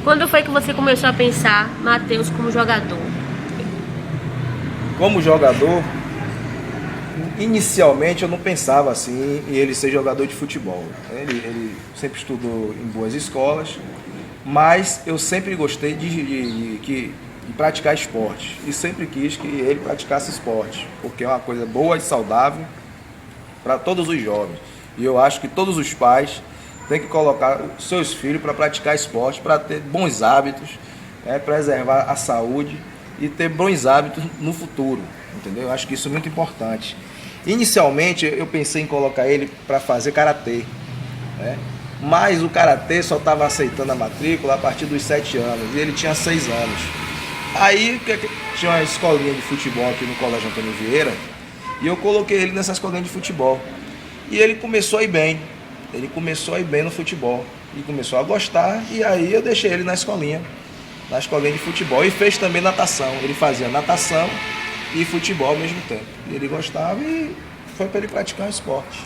Quando foi que você começou a pensar Matheus como jogador? Como jogador, inicialmente eu não pensava assim em ele ser jogador de futebol. Ele sempre estudou em boas escolas, mas eu sempre gostei de praticar esporte. E sempre quis que ele praticasse esporte, porque é uma coisa boa e saudável para todos os jovens. E eu acho que todos os pais têm que colocar os seus filhos para praticar esporte, para ter bons hábitos, preservar a saúde e ter bons hábitos no futuro, entendeu? Eu acho que isso é muito importante. Inicialmente eu pensei em colocar ele para fazer karatê, né? Mas o karatê só estava aceitando a matrícula a partir dos 7 anos e ele tinha 6 anos. Aí tinha uma escolinha de futebol aqui no Colégio Antônio Vieira e eu coloquei ele nessa escolinha de futebol. E ele começou a ir bem, no futebol e começou a gostar, e aí eu deixei ele na escolinha de futebol, e fez também natação. Ele fazia natação e futebol ao mesmo tempo. E ele gostava e foi para ele praticar um esporte.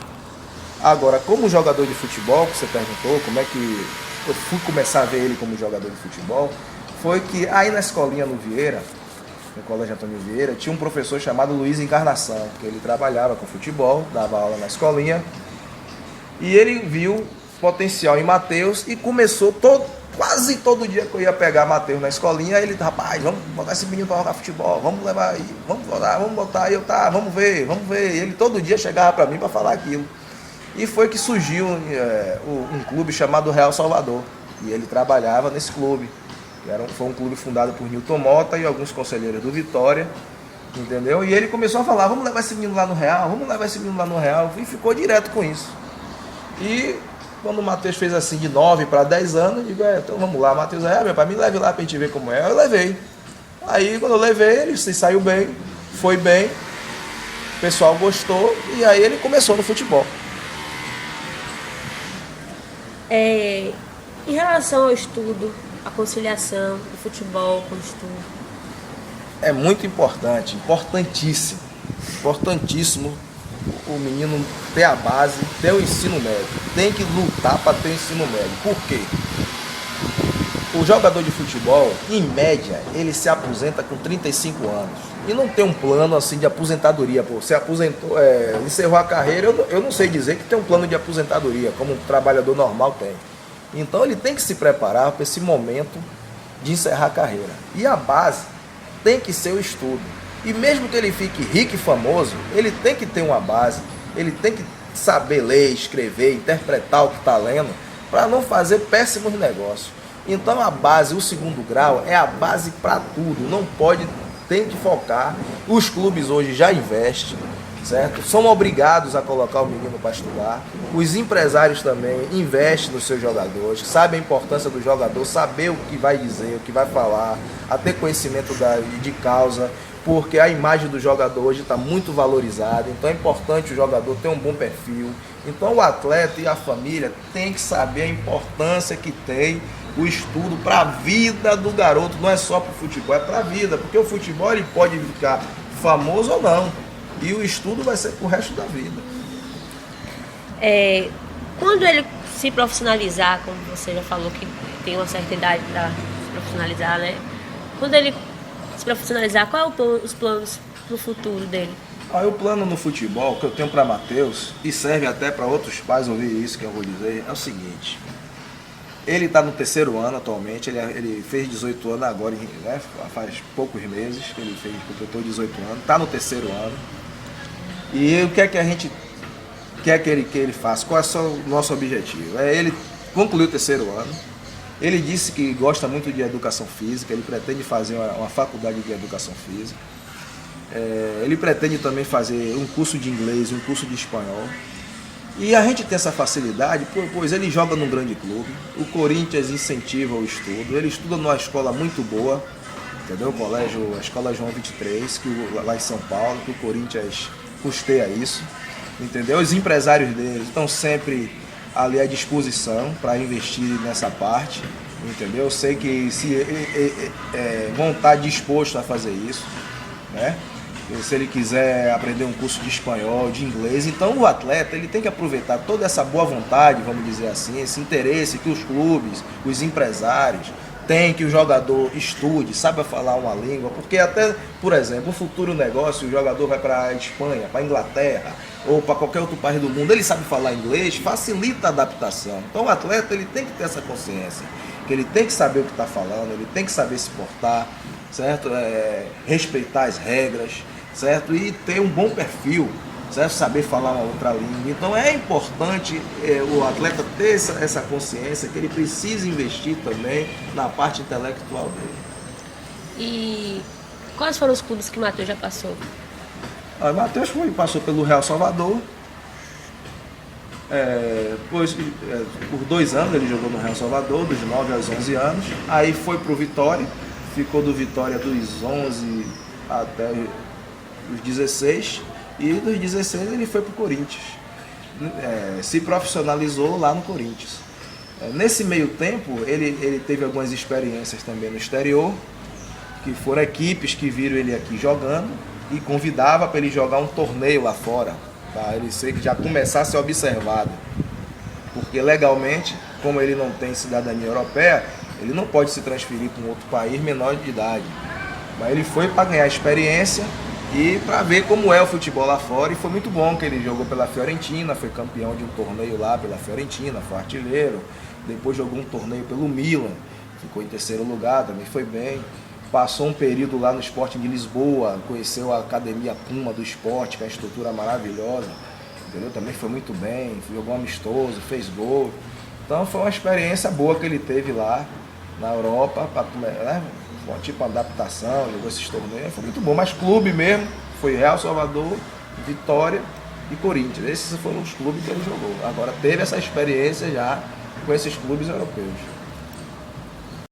Agora, como jogador de futebol, que você perguntou, como é que eu fui começar a ver ele como jogador de futebol, foi que aí na escolinha no Vieira, no Colégio Antônio Vieira, tinha um professor chamado Luiz Encarnação, que ele trabalhava com futebol, dava aula na escolinha, e ele viu potencial em Matheus e começou quase todo dia que eu ia pegar Matheus na escolinha, ele, rapaz, vamos botar esse menino para jogar futebol, vamos levar aí, vamos botar, e eu, tá, vamos ver. E ele todo dia chegava para mim para falar aquilo. E foi que surgiu um clube chamado Real Salvador, e ele trabalhava nesse clube. Foi um clube fundado por Nilton Mota e alguns conselheiros do Vitória, entendeu? E ele começou a falar, vamos levar esse menino lá no Real, e ficou direto com isso. E quando o Matheus fez assim de 9 para 10 anos, eu digo, então vamos lá, Matheus, meu pai, me leve lá pra gente ver como é. Eu levei. Aí quando eu levei, ele se saiu bem, foi bem, o pessoal gostou, e aí ele começou no futebol. Em relação ao estudo, a conciliação do futebol com o estudo. É muito importante, importantíssimo o menino ter a base, ter o ensino médio. Tem que lutar para ter o ensino médio. Por quê? O jogador de futebol, em média, ele se aposenta com 35 anos. E não tem um plano assim de aposentadoria. Pô, você aposentou, encerrou a carreira, eu não sei dizer que tem um plano de aposentadoria, como um trabalhador normal tem. Então ele tem que se preparar para esse momento de encerrar a carreira. E a base tem que ser o estudo. E mesmo que ele fique rico e famoso, ele tem que ter uma base, ele tem que saber ler, escrever, interpretar o que está lendo, para não fazer péssimos negócios. Então a base, o segundo grau, é a base para tudo, não pode, tem que focar. Os clubes hoje já investem, certo? São obrigados a colocar o menino para estudar. Os empresários também investem nos seus jogadores, sabem a importância do jogador, saber o que vai dizer, o que vai falar, a ter conhecimento de causa, porque a imagem do jogador hoje está muito valorizada, então é importante o jogador ter um bom perfil. Então o atleta e a família têm que saber a importância que tem o estudo para a vida do garoto, não é só para o futebol, é para a vida, porque o futebol ele pode ficar famoso ou não, e o estudo vai ser para o resto da vida. Quando ele se profissionalizar, como você já falou que tem uma certa idade para se profissionalizar, né? Quando ele se profissionalizar, qual é os planos para o futuro dele? O plano no futebol que eu tenho para Matheus, e serve até para outros pais ouvir isso que eu vou dizer, é o seguinte: ele está no 3º ano atualmente, ele fez 18 anos agora, né, faz poucos meses que ele completou 18 anos, está no 3º ano. E o que é que a gente quer que ele faça? Qual é o nosso objetivo? É ele concluir o 3º ano. Ele disse que gosta muito de educação física, ele pretende fazer uma faculdade de educação física. Ele pretende também fazer um curso de inglês, um curso de espanhol. E a gente tem essa facilidade, pois ele joga num grande clube, o Corinthians incentiva o estudo, ele estuda numa escola muito boa, entendeu? A escola João 23, lá em São Paulo, que o Corinthians custeia isso, entendeu? Os empresários dele estão sempre ali à disposição para investir nessa parte, entendeu? Eu sei que vão estar dispostos a fazer isso, né? Se ele quiser aprender um curso de espanhol, de inglês, então o atleta ele tem que aproveitar toda essa boa vontade, vamos dizer assim, esse interesse que os clubes, os empresários tem que o jogador estude, saiba falar uma língua, porque até, por exemplo, um futuro negócio, o jogador vai para a Espanha, para a Inglaterra ou para qualquer outro país do mundo, ele sabe falar inglês, facilita a adaptação. Então o atleta ele tem que ter essa consciência, que ele tem que saber o que está falando, ele tem que saber se portar, certo? Respeitar as regras, certo? E ter um bom perfil, certo? Saber falar uma outra língua. Então é importante o atleta ter essa consciência que ele precisa investir também na parte intelectual dele. E quais foram os clubes que o Matheus já passou? O Matheus passou pelo Real Salvador. Por 2 anos ele jogou no Real Salvador, dos 9 aos 11 anos. Aí foi pro Vitória, ficou do Vitória dos 11 até os 16. E dos 16 ele foi para o Corinthians, se profissionalizou lá no Corinthians. Nesse meio tempo ele teve algumas experiências também no exterior, que foram equipes que viram ele aqui jogando e convidava para ele jogar um torneio lá fora, para ele já começar a ser observado. Porque legalmente, como ele não tem cidadania europeia, ele não pode se transferir para um outro país menor de idade. Mas ele foi para ganhar experiência e para ver como é o futebol lá fora, e foi muito bom que ele jogou pela Fiorentina, foi campeão de um torneio lá pela Fiorentina, foi artilheiro, depois jogou um torneio pelo Milan, ficou em 3º lugar, também foi bem, passou um período lá no Sporting de Lisboa, conheceu a Academia Puma do Esporte, que é uma estrutura maravilhosa, entendeu? Também foi muito bem, jogou amistoso, fez gol, então foi uma experiência boa que ele teve lá na Europa, tipo adaptação, jogou esses torneios, foi muito bom, mas clube mesmo, foi Real Salvador, Vitória e Corinthians, esses foram os clubes que ele jogou. Agora teve essa experiência já com esses clubes europeus.